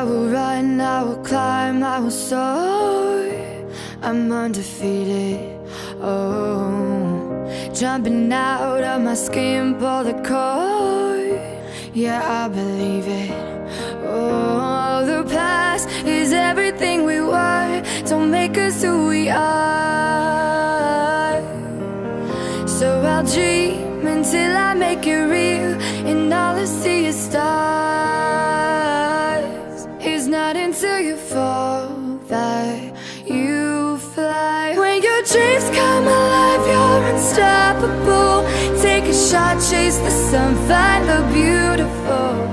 will run, I will climb, I will soar. I'm undefeated, oh. Jumping out of my skin, pull the cord. Yeah, I believe it. Oh, the past is everything we were. Don't make us who we are. So I'll dream until I make it real, and all I see is stars. It's not until you fall that you fly. When your dreams come alive, you're unstoppable. Take a shot, chase the sun, find the beautiful.